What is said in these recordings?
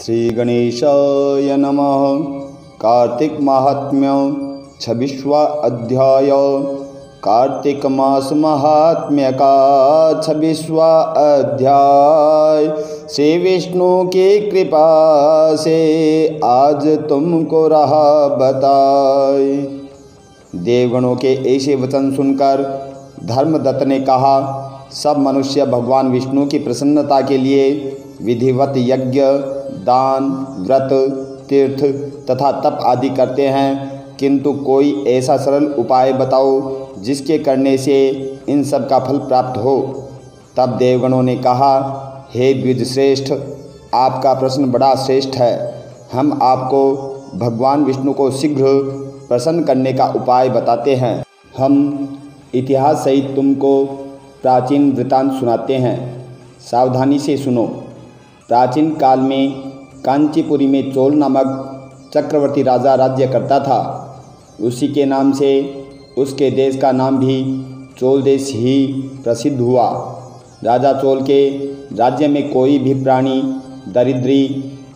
श्री गणेशाय नमः। कार्तिक महात्म्य 26वां अध्याय। कार्तिक मास महात्म्य का 26वां अध्याय। श्री विष्णु की कृपा से आज तुमको रहा बताए। देवगणों के ऐसे वचन सुनकर धर्मदत्त ने कहा, सब मनुष्य भगवान विष्णु की प्रसन्नता के लिए विधिवत यज्ञ, दान, व्रत, तीर्थ तथा तप आदि करते हैं, किंतु कोई ऐसा सरल उपाय बताओ जिसके करने से इन सब का फल प्राप्त हो। तब देवगणों ने कहा, हे द्विजश्रेष्ठ, आपका प्रश्न बड़ा श्रेष्ठ है। हम आपको भगवान विष्णु को शीघ्र प्रसन्न करने का उपाय बताते हैं। हम इतिहास सहित तुमको प्राचीन वृतांत सुनाते हैं, सावधानी से सुनो। प्राचीन काल में कांचीपुरी में चोल नामक चक्रवर्ती राजा राज्य करता था। उसी के नाम से उसके देश का नाम भी चोल देश ही प्रसिद्ध हुआ। राजा चोल के राज्य में कोई भी प्राणी दरिद्री,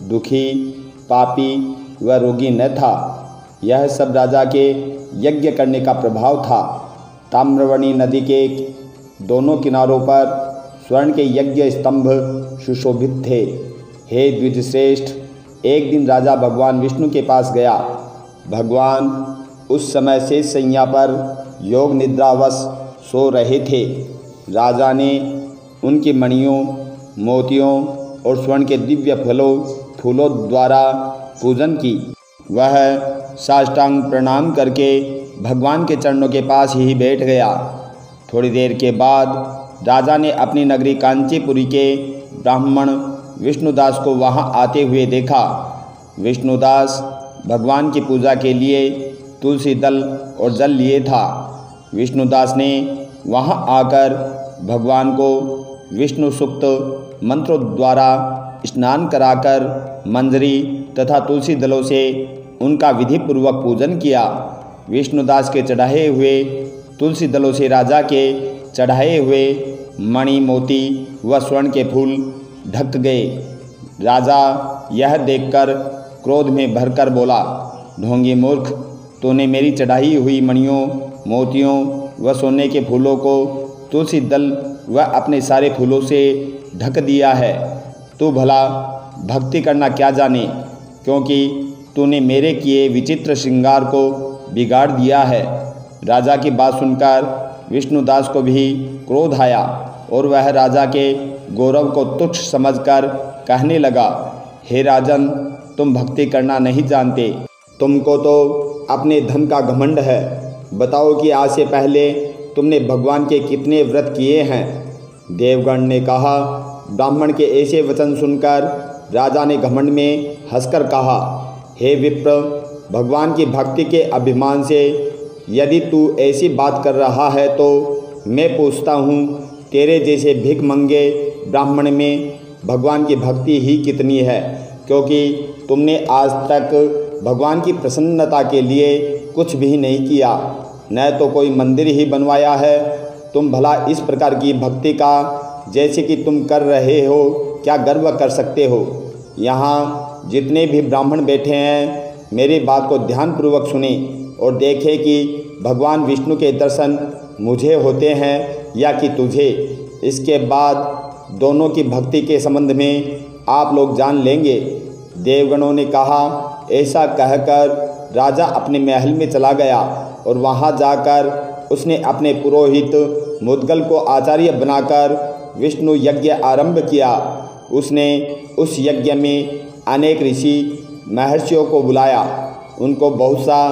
दुखी, पापी व रोगी न था। यह सब राजा के यज्ञ करने का प्रभाव था। ताम्रवर्णी नदी के दोनों किनारों पर स्वर्ण के यज्ञ स्तंभ सुशोभित थे। हे द्विजश्रेष्ठ, एक दिन राजा भगवान विष्णु के पास गया। भगवान उस समय शेष शैया पर योग निद्रावश सो रहे थे। राजा ने उनकी मणियों, मोतियों और स्वर्ण के दिव्य फूलों द्वारा पूजन की। वह साष्टांग प्रणाम करके भगवान के चरणों के पास ही बैठ गया। थोड़ी देर के बाद राजा ने अपनी नगरी कांचीपुरी के ब्राह्मण विष्णुदास को वहां आते हुए देखा। विष्णुदास भगवान की पूजा के लिए तुलसी दल और जल लिए था। विष्णुदास ने वहां आकर भगवान को विष्णु सूक्त मंत्रों द्वारा स्नान कराकर मंजरी तथा तुलसी दलों से उनका विधिपूर्वक पूजन किया। विष्णुदास के चढ़ाए हुए तुलसी दलों से राजा के चढ़ाए हुए मणि, मोती व स्वर्ण के फूल ढक गए। राजा यह देखकर क्रोध में भरकर बोला, ढोंगी मूर्ख, तूने मेरी चढ़ाई हुई मणियों, मोतियों व सोने के फूलों को तुलसी दल व अपने सारे फूलों से ढक दिया है। तू भला भक्ति करना क्या जाने, क्योंकि तूने मेरे किए विचित्र श्रृंगार को बिगाड़ दिया है। राजा की बात सुनकर विष्णुदास को भी क्रोध आया और वह राजा के गौरव को तुच्छ समझकर कहने लगा, हे राजन, तुम भक्ति करना नहीं जानते। तुमको तो अपने धन का घमंड है। बताओ कि आज से पहले तुमने भगवान के कितने व्रत किए हैं। देवगण ने कहा। ब्राह्मण के ऐसे वचन सुनकर राजा ने घमंड में हंसकर कहा, हे विप्र, भगवान की भक्ति के अभिमान से यदि तू ऐसी बात कर रहा है तो मैं पूछता हूँ, तेरे जैसे भिख मंगे ब्राह्मण में भगवान की भक्ति ही कितनी है, क्योंकि तुमने आज तक भगवान की प्रसन्नता के लिए कुछ भी नहीं किया, न तो कोई मंदिर ही बनवाया है। तुम भला इस प्रकार की भक्ति का जैसे कि तुम कर रहे हो क्या गर्व कर सकते हो। यहाँ जितने भी ब्राह्मण बैठे हैं, मेरी बात को ध्यानपूर्वक सुने और देखें कि भगवान विष्णु के दर्शन मुझे होते हैं या कि तुझे। इसके बाद दोनों की भक्ति के संबंध में आप लोग जान लेंगे। देवगणों ने कहा। ऐसा कहकर राजा अपने महल में चला गया और वहां जाकर उसने अपने पुरोहित मुद्गल को आचार्य बनाकर विष्णु यज्ञ आरंभ किया। उसने उस यज्ञ में अनेक ऋषि महर्षियों को बुलाया, उनको बहुत सा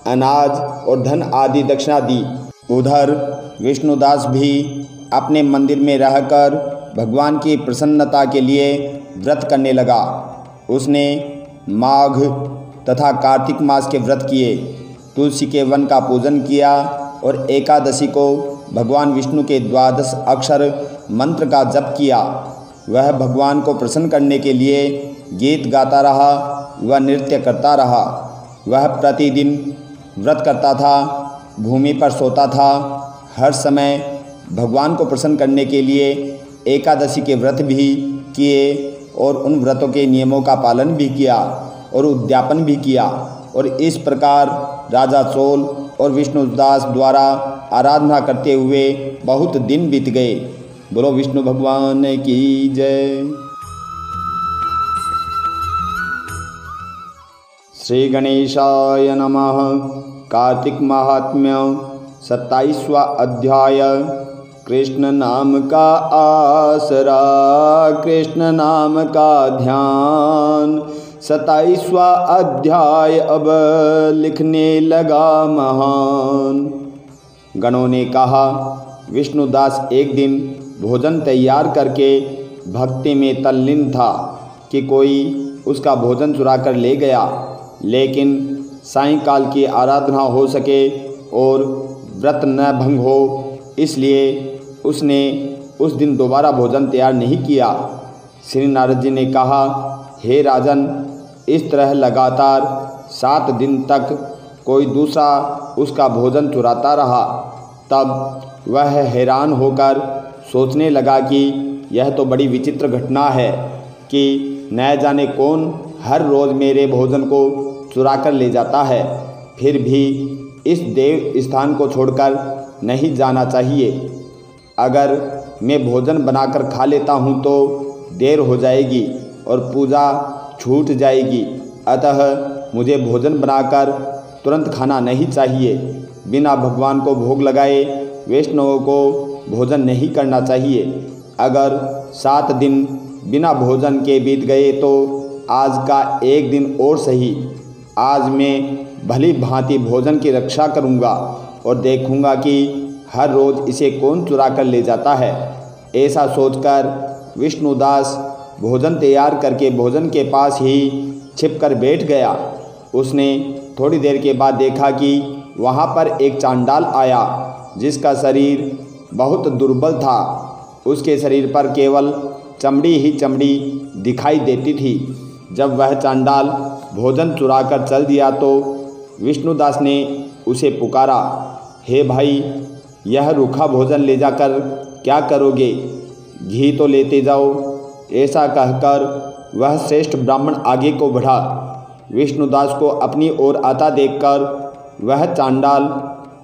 अनाज और धन आदि दक्षिणा दी। उधर विष्णुदास भी अपने मंदिर में रहकर भगवान की प्रसन्नता के लिए व्रत करने लगा। उसने माघ तथा कार्तिक मास के व्रत किए, तुलसी के वन का पूजन किया और एकादशी को भगवान विष्णु के 12 अक्षर मंत्र का जप किया। वह भगवान को प्रसन्न करने के लिए गीत गाता रहा व नृत्य करता रहा। वह प्रतिदिन व्रत करता था, भूमि पर सोता था। हर समय भगवान को प्रसन्न करने के लिए एकादशी के व्रत भी किए और उन व्रतों के नियमों का पालन भी किया और उद्यापन भी किया। और इस प्रकार राजा चोल और विष्णुदास द्वारा आराधना करते हुए बहुत दिन बीत गए। बोलो विष्णु भगवान की जय। श्री गणेशाय नमः। कार्तिक महात्म्य 27वां अध्याय। कृष्ण नाम का आसरा, कृष्ण नाम का ध्यान। 27वां अध्याय अब लिखने लगा महान। गणों ने कहा, विष्णुदास एक दिन भोजन तैयार करके भक्ति में तल्लीन था कि कोई उसका भोजन चुरा कर ले गया। लेकिन सायंकाल की आराधना हो सके और व्रत न भंग हो, इसलिए उसने उस दिन दोबारा भोजन तैयार नहीं किया। श्री नारद जी ने कहा, हे राजन, इस तरह लगातार 7 दिन तक कोई दूसरा उसका भोजन चुराता रहा। तब वह हैरान होकर सोचने लगा कि यह तो बड़ी विचित्र घटना है कि न जाने कौन हर रोज़ मेरे भोजन को चुरा कर ले जाता है। फिर भी इस देव स्थान को छोड़कर नहीं जाना चाहिए। अगर मैं भोजन बनाकर खा लेता हूँ तो देर हो जाएगी और पूजा छूट जाएगी। अतः मुझे भोजन बनाकर तुरंत खाना नहीं चाहिए। बिना भगवान को भोग लगाए वैष्णवों को भोजन नहीं करना चाहिए। अगर 7 दिन बिना भोजन के बीत गए तो आज का एक दिन और सही। आज मैं भली भांति भोजन की रक्षा करूंगा और देखूंगा कि हर रोज़ इसे कौन चुरा कर ले जाता है। ऐसा सोचकर विष्णुदास भोजन तैयार करके भोजन के पास ही छिपकर बैठ गया। उसने थोड़ी देर के बाद देखा कि वहाँ पर एक चांडाल आया जिसका शरीर बहुत दुर्बल था। उसके शरीर पर केवल चमड़ी ही चमड़ी दिखाई देती थी। जब वह चांडाल भोजन चुरा कर चल दिया तो विष्णुदास ने उसे पुकारा, हे भाई, यह रूखा भोजन ले जाकर क्या करोगे? घी तो लेते जाओ। ऐसा कहकर वह श्रेष्ठ ब्राह्मण आगे को बढ़ा। विष्णुदास को अपनी ओर आता देखकर वह चांडाल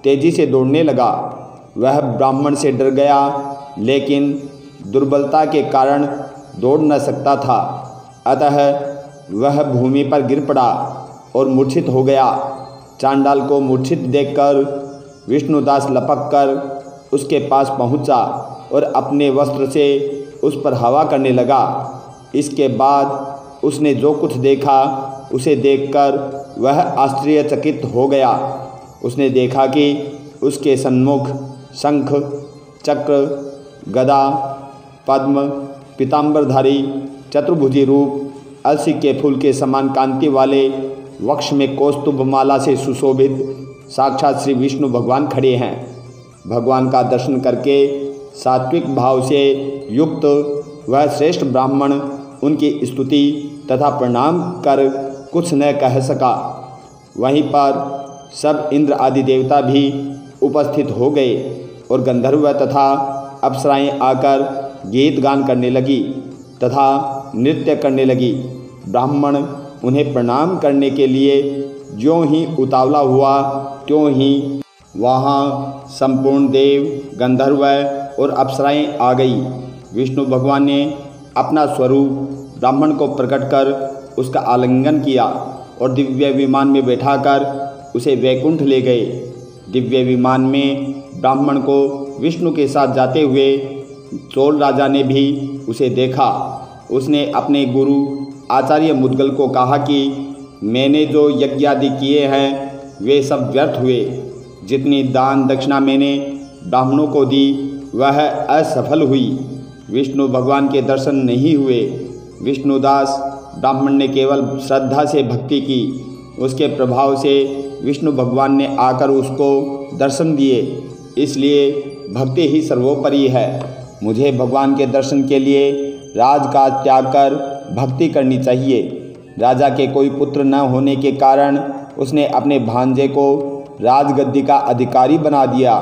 तेजी से दौड़ने लगा। वह ब्राह्मण से डर गया, लेकिन दुर्बलता के कारण दौड़ न सकता था। अतः वह भूमि पर गिर पड़ा और मूर्छित हो गया। चांडाल को मूर्छित देखकर विष्णुदास लपक कर उसके पास पहुंचा और अपने वस्त्र से उस पर हवा करने लगा। इसके बाद उसने जो कुछ देखा उसे देखकर वह आश्चर्यचकित हो गया। उसने देखा कि उसके सन्मुख शंख, चक्र, गदा, पद्म, पीताम्बरधारी, चतुर्भुजी रूप, अलसी के फूल के समान कांति वाले वक्ष में कौस्तुभ माला से सुशोभित साक्षात श्री विष्णु भगवान खड़े हैं। भगवान का दर्शन करके सात्विक भाव से युक्त वह श्रेष्ठ ब्राह्मण उनकी स्तुति तथा प्रणाम कर कुछ न कह सका। वहीं पर सब इंद्र आदि देवता भी उपस्थित हो गए और गंधर्व तथा अप्सराएं आकर गीत गान करने लगी तथा नृत्य करने लगी। ब्राह्मण उन्हें प्रणाम करने के लिए ज्यों ही उतावला हुआ त्यों ही वहाँ संपूर्ण देव, गंधर्व और अप्सराएं आ गई। विष्णु भगवान ने अपना स्वरूप ब्राह्मण को प्रकट कर उसका आलिंगन किया और दिव्य विमान में बैठाकर उसे वैकुंठ ले गए। दिव्य विमान में ब्राह्मण को विष्णु के साथ जाते हुए चोल राजा ने भी उसे देखा। उसने अपने गुरु आचार्य मुद्गल को कहा कि मैंने जो यज्ञ आदि किए हैं वे सब व्यर्थ हुए। जितनी दान दक्षिणा मैंने ब्राह्मणों को दी वह असफल हुई। विष्णु भगवान के दर्शन नहीं हुए। विष्णुदास ब्राह्मण ने केवल श्रद्धा से भक्ति की। उसके प्रभाव से विष्णु भगवान ने आकर उसको दर्शन दिए। इसलिए भक्ति ही सर्वोपरि है। मुझे भगवान के दर्शन के लिए राजकाज त्याग कर भक्ति करनी चाहिए। राजा के कोई पुत्र न होने के कारण उसने अपने भांजे को राजगद्दी का अधिकारी बना दिया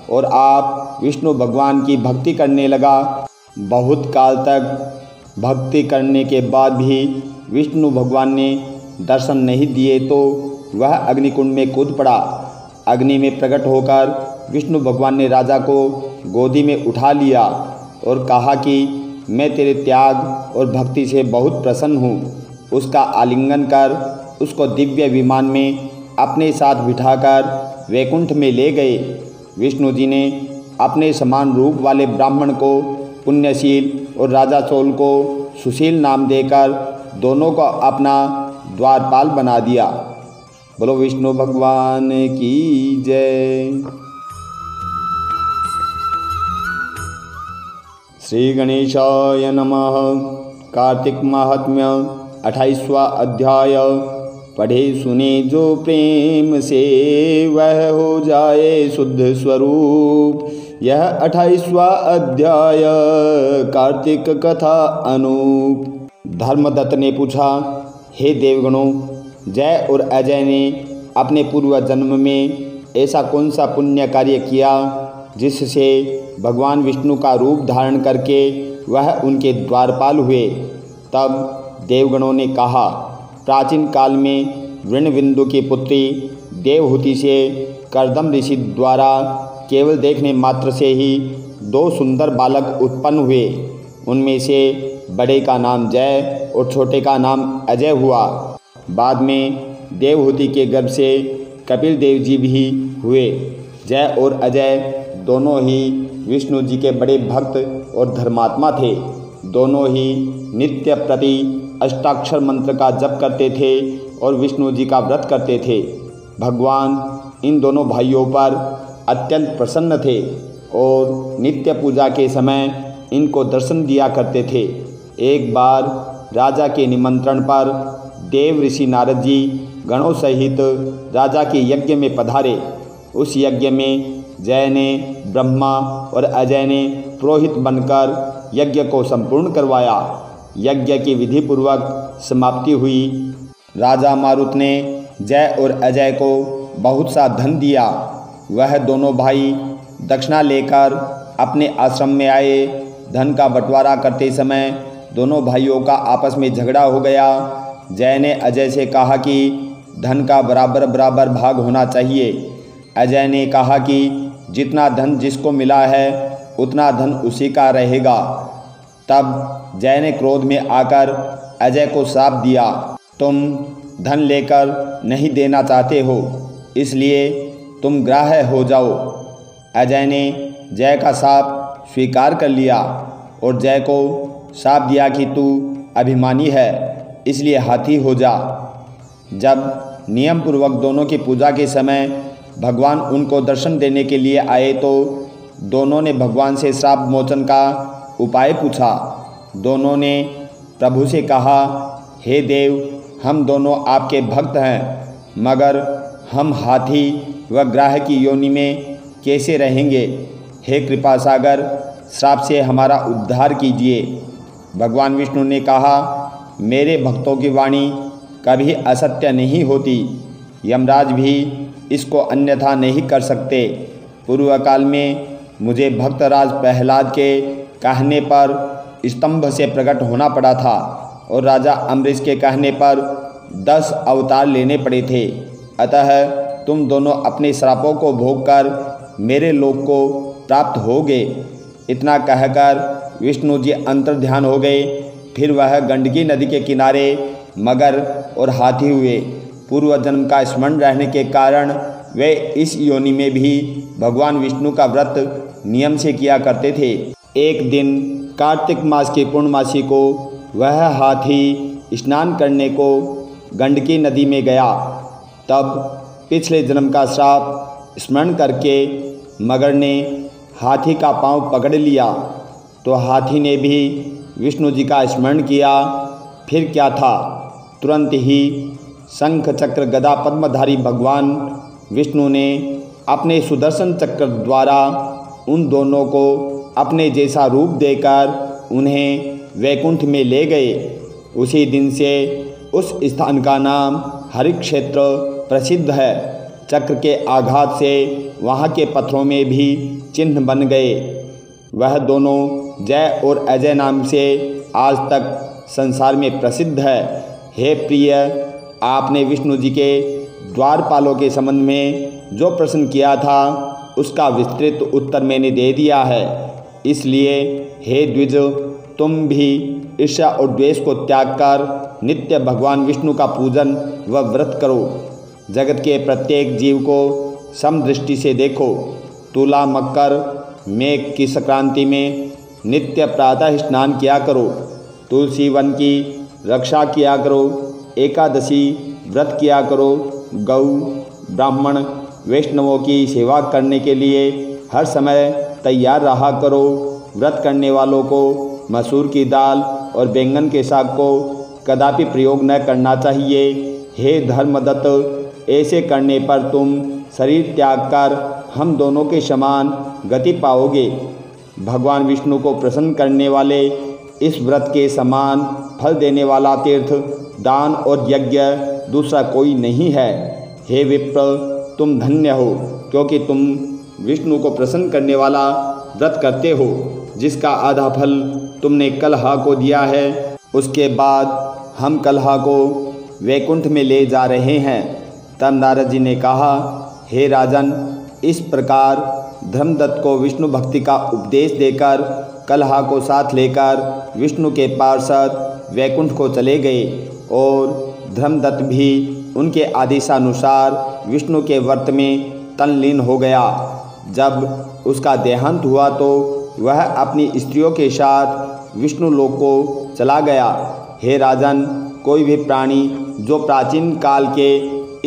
और आप विष्णु भगवान की भक्ति करने लगा। बहुत काल तक भक्ति करने के बाद भी विष्णु भगवान ने दर्शन नहीं दिए तो वह अग्निकुंड में कूद पड़ा। अग्नि में प्रकट होकर विष्णु भगवान ने राजा को गोदी में उठा लिया और कहा कि मैं तेरे त्याग और भक्ति से बहुत प्रसन्न हूँ। उसका आलिंगन कर उसको दिव्य विमान में अपने साथ बिठाकर वैकुंठ में ले गए। विष्णु जी ने अपने समान रूप वाले ब्राह्मण को पुण्यशील और राजा चोल को सुशील नाम देकर दोनों को अपना द्वारपाल बना दिया। बोलो विष्णु भगवान की जय। श्री गणेशाय नमः। कार्तिक महात्म्य 28वां अध्याय। पढ़े सुने जो प्रेम से वह हो जाए शुद्ध स्वरूप। यह 28वां अध्याय कार्तिक कथा अनूप। धर्मदत्त ने पूछा, हे देवगणों, जय और अजय ने अपने पूर्व जन्म में ऐसा कौन सा पुण्य कार्य किया जिससे भगवान विष्णु का रूप धारण करके वह उनके द्वारपाल हुए। तब देवगणों ने कहा, प्राचीन काल में वृणबिंदु की पुत्री देवहूति से कर्दम ऋषि द्वारा केवल देखने मात्र से ही 2 सुंदर बालक उत्पन्न हुए। उनमें से बड़े का नाम जय और छोटे का नाम अजय हुआ। बाद में देवहूति के गर्भ से कपिल देव जी भी हुए। जय और अजय दोनों ही विष्णु जी के बड़े भक्त और धर्मात्मा थे। दोनों ही नित्य प्रति अष्टाक्षर मंत्र का जप करते थे और विष्णु जी का व्रत करते थे। भगवान इन दोनों भाइयों पर अत्यंत प्रसन्न थे और नित्य पूजा के समय इनको दर्शन दिया करते थे। एक बार राजा के निमंत्रण पर देव ऋषि नारद जी गणों सहित राजा के यज्ञ में पधारे। उस यज्ञ में जय ने ब्रह्मा और अजय ने पुरोहित बनकर यज्ञ को संपूर्ण करवाया। यज्ञ की विधिपूर्वक समाप्ति हुई। राजा मारुत ने जय और अजय को बहुत सा धन दिया। वह दोनों भाई दक्षिणा लेकर अपने आश्रम में आए। धन का बंटवारा करते समय दोनों भाइयों का आपस में झगड़ा हो गया। जय ने अजय से कहा कि धन का बराबर बराबर भाग होना चाहिए। अजय ने कहा कि जितना धन जिसको मिला है उतना धन उसी का रहेगा। तब जय ने क्रोध में आकर अजय को श्राप दिया, तुम धन लेकर नहीं देना चाहते हो, इसलिए तुम ग्राह्य हो जाओ। अजय ने जय का श्राप स्वीकार कर लिया और जय को श्राप दिया कि तू अभिमानी है, इसलिए हाथी हो जा। जब नियम पूर्वक दोनों की पूजा के समय भगवान उनको दर्शन देने के लिए आए तो दोनों ने भगवान से श्राप मोचन का उपाय पूछा। दोनों ने प्रभु से कहा, हे देव, हम दोनों आपके भक्त हैं, मगर हम हाथी व ग्राह की योनि में कैसे रहेंगे। हे कृपा सागर, श्राप से हमारा उद्धार कीजिए। भगवान विष्णु ने कहा, मेरे भक्तों की वाणी कभी असत्य नहीं होती। यमराज भी इसको अन्यथा नहीं कर सकते। पूर्व काल में मुझे भक्तराज प्रहलाद के कहने पर स्तंभ से प्रकट होना पड़ा था और राजा अम्बरीश के कहने पर 10 अवतार लेने पड़े थे। अतः तुम दोनों अपने श्रापों को भोगकर मेरे लोक को प्राप्त होगे। इतना कहकर विष्णु जी अंतर्ध्यान हो गए। फिर वह गंडकी नदी के किनारे मगर और हाथी हुए। पूर्व जन्म का स्मरण रहने के कारण वे इस योनि में भी भगवान विष्णु का व्रत नियम से किया करते थे। एक दिन कार्तिक मास की पूर्णमासी को वह हाथी स्नान करने को गंडकी नदी में गया। तब पिछले जन्म का श्राप स्मरण करके मगर ने हाथी का पांव पकड़ लिया तो हाथी ने भी विष्णु जी का स्मरण किया। फिर क्या था, तुरंत ही शंख चक्र गदा पद्मधारी भगवान विष्णु ने अपने सुदर्शन चक्र द्वारा उन दोनों को अपने जैसा रूप देकर उन्हें वैकुंठ में ले गए। उसी दिन से उस स्थान का नाम हरिक्षेत्र प्रसिद्ध है। चक्र के आघात से वहाँ के पत्थरों में भी चिन्ह बन गए। वह दोनों जय और अजय नाम से आज तक संसार में प्रसिद्ध है। हे प्रिय, आपने विष्णु जी के द्वारपालों के संबंध में जो प्रश्न किया था उसका विस्तृत उत्तर मैंने दे दिया है। इसलिए हे द्विज, तुम भी ईर्ष्या और द्वेष को त्याग कर नित्य भगवान विष्णु का पूजन व व्रत करो। जगत के प्रत्येक जीव को समदृष्टि से देखो। तुला, मकर, मेघ की संक्रांति में नित्य प्रातः स्नान किया करो। तुलसी वन की रक्षा किया करो। एकादशी व्रत किया करो। गौ, ब्राह्मण, वैष्णवों की सेवा करने के लिए हर समय तैयार रहा करो। व्रत करने वालों को मसूर की दाल और बैंगन के साग को कदापि प्रयोग न करना चाहिए। हे धर्मदत्त, ऐसे करने पर तुम शरीर त्याग कर हम दोनों के समान गति पाओगे। भगवान विष्णु को प्रसन्न करने वाले इस व्रत के समान फल देने वाला तीर्थ, दान और यज्ञ दूसरा कोई नहीं है। हे विप्र, तुम धन्य हो, क्योंकि तुम विष्णु को प्रसन्न करने वाला व्रत करते हो, जिसका आधा फल तुमने कलहा को दिया है। उसके बाद हम कलहा को वैकुंठ में ले जा रहे हैं। तब नारद जी ने कहा, हे राजन, इस प्रकार धर्मदत्त को विष्णु भक्ति का उपदेश देकर कलहा को साथ लेकर विष्णु के पार्षद वैकुंठ को चले गए और धर्मदत्त भी उनके आदेशानुसार विष्णु के व्रत में तल्लीन हो गया। जब उसका देहांत हुआ तो वह अपनी स्त्रियों के साथ विष्णु लोक को चला गया। हे राजन, कोई भी प्राणी जो प्राचीन काल के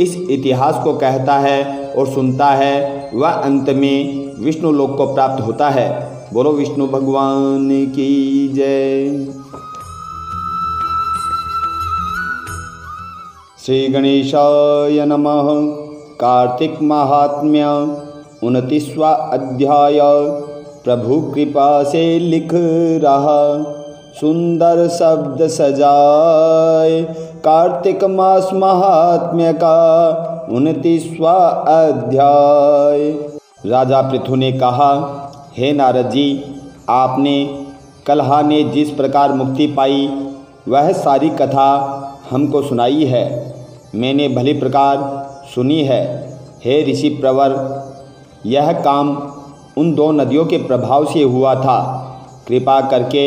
इस इतिहास को कहता है और सुनता है, वह अंत में विष्णु लोक को प्राप्त होता है। बोलो विष्णु भगवान की जय। श्री गणेशाय नमः। कार्तिक महात्म्य 29वां अध्याय। प्रभु कृपा से लिख रहा सुंदर शब्द सजाए। कार्तिक मास महात्म्य का 29वां अध्याय। राजा पृथु ने कहा, हे नारद जी, आपने कलहा ने जिस प्रकार मुक्ति पाई वह सारी कथा हमको सुनाई है, मैंने भली प्रकार सुनी है। हे ऋषि प्रवर, यह काम उन 2 नदियों के प्रभाव से हुआ था। कृपा करके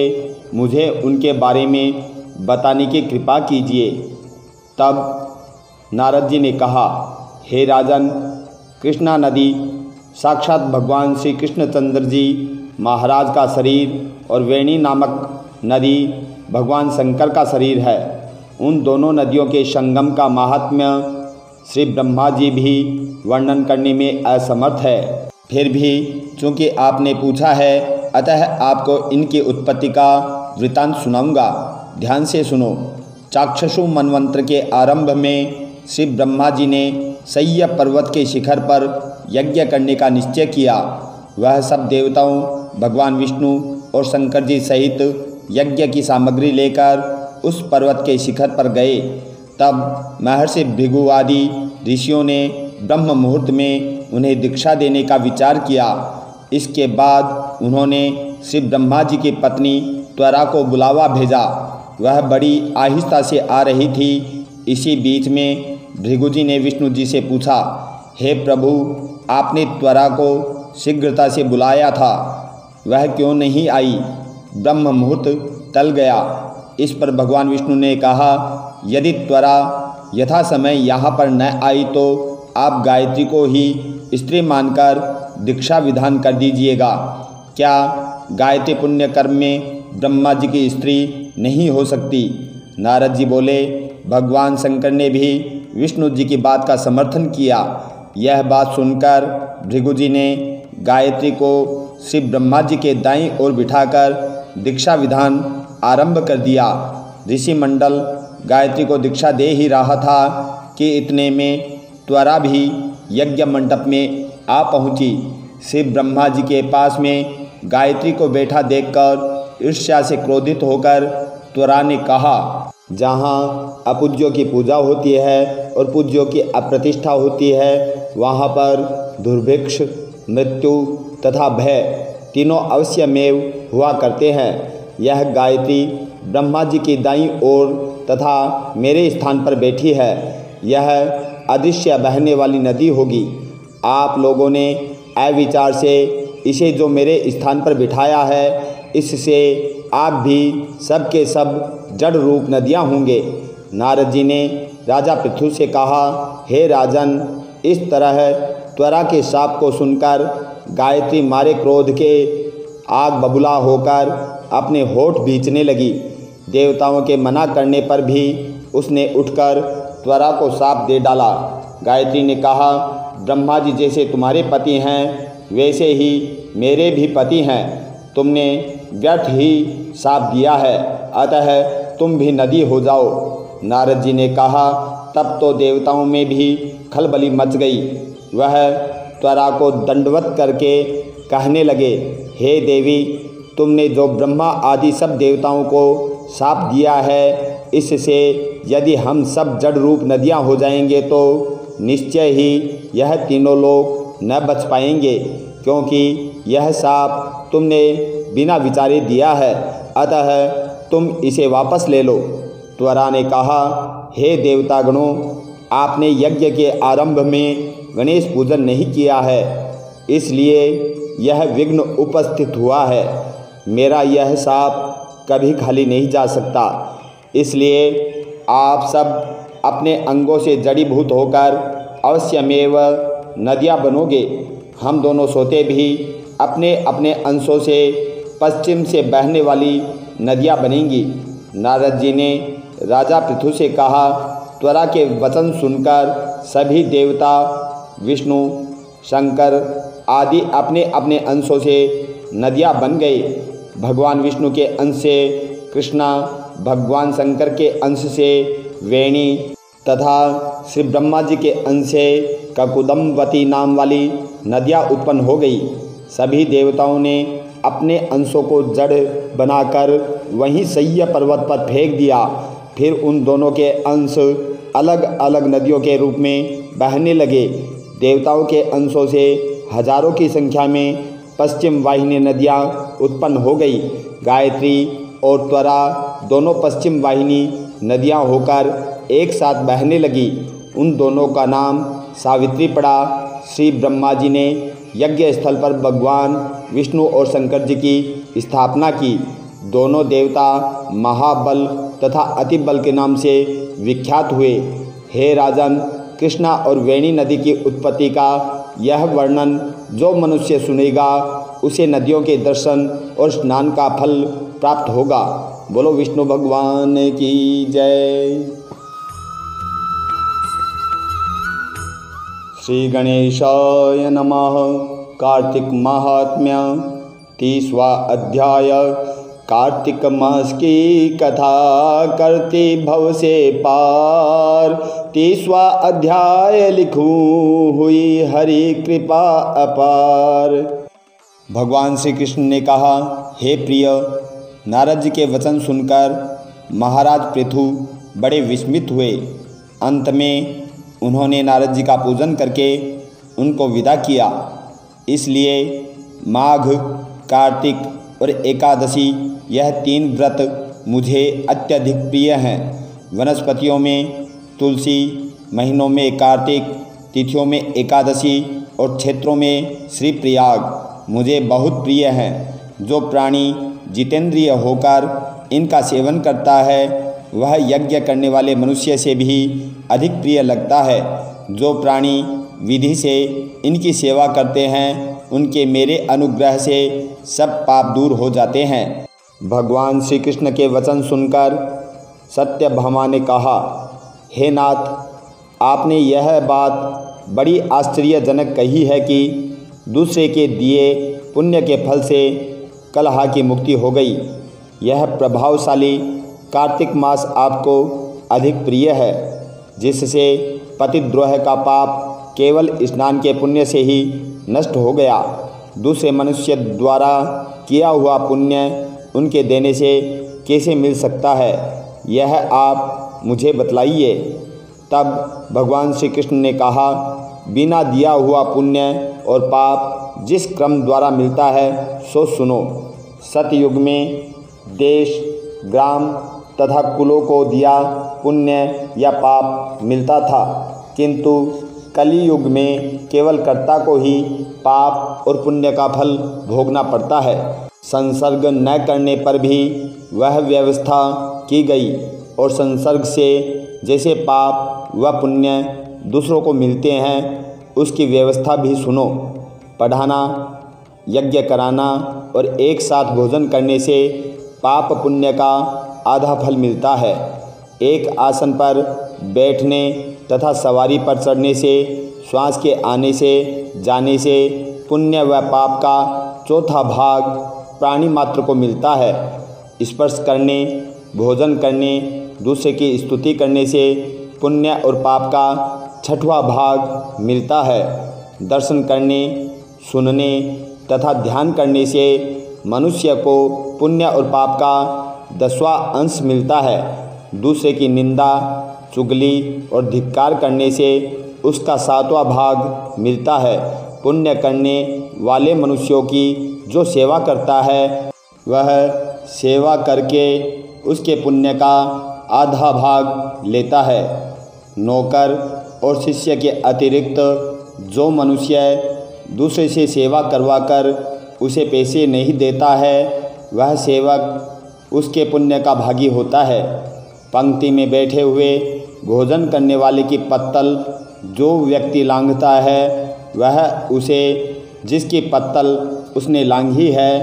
मुझे उनके बारे में बताने की कृपा कीजिए। तब नारद जी ने कहा, हे राजन, कृष्णा नदी साक्षात भगवान श्री कृष्णचंद्र जी महाराज का शरीर और वेणी नामक नदी भगवान शंकर का शरीर है। उन दोनों नदियों के संगम का महात्म्य श्री ब्रह्मा जी भी वर्णन करने में असमर्थ है। फिर भी चूँकि आपने पूछा है, अतः आपको इनकी उत्पत्ति का वृतांत सुनाऊंगा। ध्यान से सुनो। चाक्षुषु मनवंत्र के आरंभ में श्री ब्रह्मा जी ने सह्य पर्वत के शिखर पर यज्ञ करने का निश्चय किया। वह सब देवताओं, भगवान विष्णु और शंकर जी सहित यज्ञ की सामग्री लेकर उस पर्वत के शिखर पर गए। तब महर्षि भृगु आदि ऋषियों ने ब्रह्म मुहूर्त में उन्हें दीक्षा देने का विचार किया। इसके बाद उन्होंने श्री ब्रह्मा जी की पत्नी त्वरा को बुलावा भेजा। वह बड़ी आहिस्ता से आ रही थी। इसी बीच में भृगु जी ने विष्णु जी से पूछा, हे प्रभु, आपने त्वरा को शीघ्रता से बुलाया था, वह क्यों नहीं आई? ब्रह्म मुहूर्त टल गया। इस पर भगवान विष्णु ने कहा, यदि त्वरा यथा समय यहाँ पर न आई तो आप गायत्री को ही स्त्री मानकर दीक्षा विधान कर दीजिएगा। क्या गायत्री पुण्य कर्म में ब्रह्मा जी की स्त्री नहीं हो सकती? नारद जी बोले, भगवान शंकर ने भी विष्णु जी की बात का समर्थन किया। यह बात सुनकर भृगु जी ने गायत्री को श्री ब्रह्मा जी के दाईं ओर बिठाकर दीक्षा विधान आरंभ कर दिया। ऋषि मंडल गायत्री को दीक्षा दे ही रहा था कि इतने में त्वरा भी यज्ञ मंडप में आ पहुंची। श्री ब्रह्मा जी के पास में गायत्री को बैठा देखकर ईर्ष्या से क्रोधित होकर त्वरा ने कहा, जहाँ अपूज्यों की पूजा होती है और पूज्यों की अप्रतिष्ठा होती है, वहाँ पर दुर्भिक्ष, मृत्यु तथा भय तीनों अवश्यमेव हुआ करते हैं। यह गायत्री ब्रह्मा जी की दाईं ओर तथा मेरे स्थान पर बैठी है। यह अदृश्य बहने वाली नदी होगी। आप लोगों ने अविचार से इसे जो मेरे स्थान पर बिठाया है, इससे आप भी सब के सब जड़ रूप नदियाँ होंगे। नारद जी ने राजा पृथु से कहा, हे राजन, इस तरह त्वरा के शाप को सुनकर गायत्री मारे क्रोध के आग बबूला होकर अपने होठ भींचने लगी। देवताओं के मना करने पर भी उसने उठकर त्वरा को शाप दे डाला। गायत्री ने कहा, ब्रह्मा जी जैसे तुम्हारे पति हैं, वैसे ही मेरे भी पति हैं। तुमने व्यर्थ ही शाप दिया है, अतः तुम भी नदी हो जाओ। नारद जी ने कहा, तब तो देवताओं में भी खलबली मच गई। वह त्वरा को दंडवत करके कहने लगे, हे देवी, तुमने जो ब्रह्मा आदि सब देवताओं को शाप दिया है, इससे यदि हम सब जड़ रूप नदियाँ हो जाएंगे तो निश्चय ही यह तीनों लोग न बच पाएंगे, क्योंकि यह शाप तुमने बिना विचारे दिया है, अतः तुम इसे वापस ले लो। त्वरा ने कहा, हे देवतागणों, आपने यज्ञ के आरंभ में गणेश पूजन नहीं किया है, इसलिए यह विघ्न उपस्थित हुआ है। मेरा यह शाप कभी खाली नहीं जा सकता, इसलिए आप सब अपने अंगों से जड़ीभूत होकर अवश्यमेव नदियाँ बनोगे। हम दोनों सोते भी अपने अपने अंशों से पश्चिम से बहने वाली नदियाँ बनेंगी। नारद जी ने राजा पृथु से कहा, त्वरा के वचन सुनकर सभी देवता विष्णु शंकर आदि अपने अपने अंशों से नदियाँ बन गए। भगवान विष्णु के अंश से कृष्णा, भगवान शंकर के अंश से वेणी तथा श्री ब्रह्मा जी के अंश से ककुदम्बती नाम वाली नदियाँ उत्पन्न हो गई। सभी देवताओं ने अपने अंशों को जड़ बनाकर वहीं सह्य पर्वत पर फेंक दिया। फिर उन दोनों के अंश अलग अलग नदियों के रूप में बहने लगे। देवताओं के अंशों से हजारों की संख्या में पश्चिम वाहिनी नदियाँ उत्पन्न हो गई। गायत्री और त्वरा दोनों पश्चिम वाहिनी नदियाँ होकर एक साथ बहने लगी। उन दोनों का नाम सावित्री पड़ा। श्री ब्रह्मा जी ने यज्ञ स्थल पर भगवान विष्णु और शंकर जी की स्थापना की। दोनों देवता महाबल तथा अति बल के नाम से विख्यात हुए। हे राजन, कृष्णा और वेणी नदी की उत्पत्ति का यह वर्णन जो मनुष्य सुनेगा, उसे नदियों के दर्शन और स्नान का फल प्राप्त होगा। बोलो विष्णु भगवान की जय। श्री गणेशाय नमः। कार्तिक महात्म्य 30वां अध्याय। कार्तिक मास की कथा करती भव से पार। 30वां अध्याय लिखूं हुई हरि कृपा अपार। भगवान श्री कृष्ण ने कहा, हे प्रिय, नारद जी के वचन सुनकर महाराज पृथु बड़े विस्मित हुए। अंत में उन्होंने नारद जी का पूजन करके उनको विदा किया। इसलिए माघ, कार्तिक और एकादशी यह 3 व्रत मुझे अत्यधिक प्रिय हैं। वनस्पतियों में तुलसी, महीनों में कार्तिक, तिथियों में एकादशी और क्षेत्रों में श्री प्रयाग मुझे बहुत प्रिय हैं। जो प्राणी जितेंद्रिय होकर इनका सेवन करता है, वह यज्ञ करने वाले मनुष्य से भी अधिक प्रिय लगता है। जो प्राणी विधि से इनकी सेवा करते हैं, उनके मेरे अनुग्रह से सब पाप दूर हो जाते हैं। भगवान श्री कृष्ण के वचन सुनकर सत्यभामा ने कहा, हे नाथ, आपने यह बात बड़ी आश्चर्यजनक कही है कि दूसरे के दिए पुण्य के फल से कलह की मुक्ति हो गई। यह प्रभावशाली कार्तिक मास आपको अधिक प्रिय है, जिससे पतिद्रोह का पाप केवल स्नान के पुण्य से ही नष्ट हो गया। दूसरे मनुष्य द्वारा किया हुआ पुण्य उनके देने से कैसे मिल सकता है, यह आप मुझे बतलाइए। तब भगवान श्री कृष्ण ने कहा, बिना दिया हुआ पुण्य और पाप जिस क्रम द्वारा मिलता है, सो सुनो। सतयुग में देश, ग्राम तथा कुलों को दिया पुण्य या पाप मिलता था, किंतु कली युग में केवल कर्ता को ही पाप और पुण्य का फल भोगना पड़ता है। संसर्ग न करने पर भी वह व्यवस्था की गई और संसर्ग से जैसे पाप व पुण्य दूसरों को मिलते हैं, उसकी व्यवस्था भी सुनो। पढ़ाना, यज्ञ कराना और एक साथ भोजन करने से पाप पुण्य का आधा फल मिलता है। एक आसन पर बैठने तथा सवारी पर चढ़ने से, श्वास के आने से जाने से पुण्य व पाप का चौथा भाग प्राणी मात्र को मिलता है। स्पर्श करने, भोजन करने, दूसरे की स्तुति करने से पुण्य और पाप का छठवां भाग मिलता है। दर्शन करने, सुनने तथा ध्यान करने से मनुष्य को पुण्य और पाप का 10वां अंश मिलता है। दूसरे की निंदा, चुगली और धिक्कार करने से उसका 7वां भाग मिलता है। पुण्य करने वाले मनुष्यों की जो सेवा करता है, वह सेवा करके उसके पुण्य का आधा भाग लेता है। नौकर और शिष्य के अतिरिक्त जो मनुष्य दूसरे से सेवा करवाकर उसे पैसे नहीं देता है, वह सेवक उसके पुण्य का भागी होता है। पंक्ति में बैठे हुए भोजन करने वाले की पत्तल जो व्यक्ति लांघता है, वह उसे जिसकी पत्तल उसने लांघी है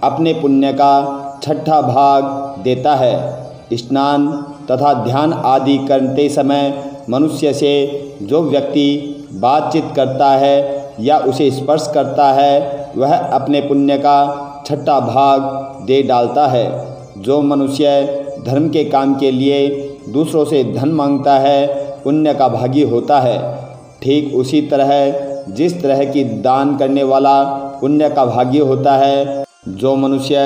अपने पुण्य का 6ठा भाग देता है। स्नान तथा ध्यान आदि करते समय मनुष्य से जो व्यक्ति बातचीत करता है या उसे स्पर्श करता है, वह अपने पुण्य का 6ठा भाग दे डालता है। जो मनुष्य धर्म के काम के लिए दूसरों से धन मांगता है, पुण्य का भागी होता है। ठीक उसी तरह जिस तरह की दान करने वाला पुण्य का भागी होता है, जो मनुष्य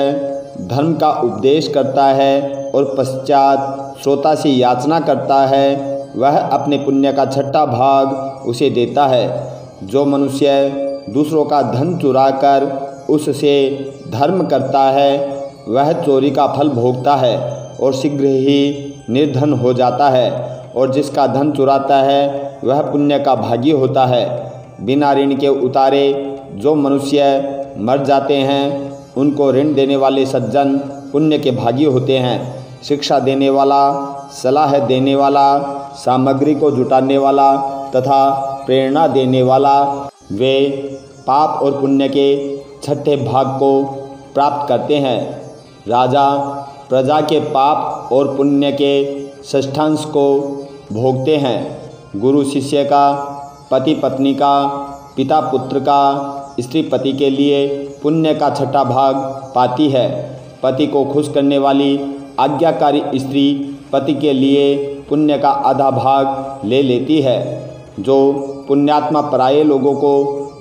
धर्म का उपदेश करता है और पश्चात श्रोता से याचना करता है, वह अपने पुण्य का 6ठा भाग उसे देता है। जो मनुष्य दूसरों का धन चुराकर उससे धर्म करता है, वह चोरी का फल भोगता है और शीघ्र ही निर्धन हो जाता है। और जिसका धन चुराता है, वह पुण्य का भागी होता है। बिना ऋण के उतारे जो मनुष्य मर जाते हैं, उनको ऋण देने वाले सज्जन पुण्य के भागी होते हैं। शिक्षा देने वाला, सलाह देने वाला, सामग्री को जुटाने वाला तथा प्रेरणा देने वाला, वे पाप और पुण्य के 6ठे भाग को प्राप्त करते हैं। राजा प्रजा के पाप और पुण्य के 6ठांश को भोगते हैं। गुरु शिष्य का, पति पत्नी का, पिता पुत्र का, स्त्री पति के लिए पुण्य का 6ठा भाग पाती है। पति को खुश करने वाली आज्ञाकारी स्त्री पति के लिए पुण्य का आधा भाग ले लेती है। जो पुण्यात्मा पराये लोगों को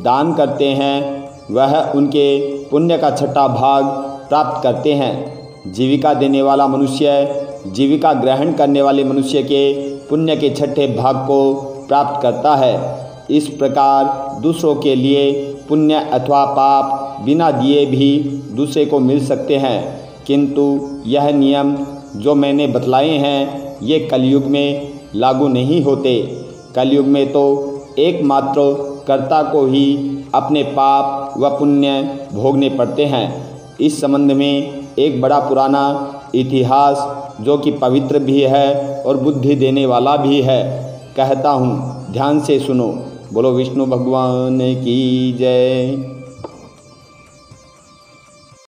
दान करते हैं, वह उनके पुण्य का 6ठा भाग प्राप्त करते हैं। जीविका देने वाला मनुष्य जीविका ग्रहण करने वाले मनुष्य के पुण्य के 6ठे भाग को प्राप्त करता है। इस प्रकार दूसरों के लिए पुण्य अथवा पाप बिना दिए भी दूसरे को मिल सकते हैं, किंतु यह नियम जो मैंने बतलाए हैं, ये कलयुग में लागू नहीं होते। कलयुग में तो एकमात्र कर्ता को ही अपने पाप व पुण्य भोगने पड़ते हैं। इस संबंध में एक बड़ा पुराना इतिहास जो कि पवित्र भी है और बुद्धि देने वाला भी है, कहता हूँ, ध्यान से सुनो। बोलो विष्णु भगवान की जय।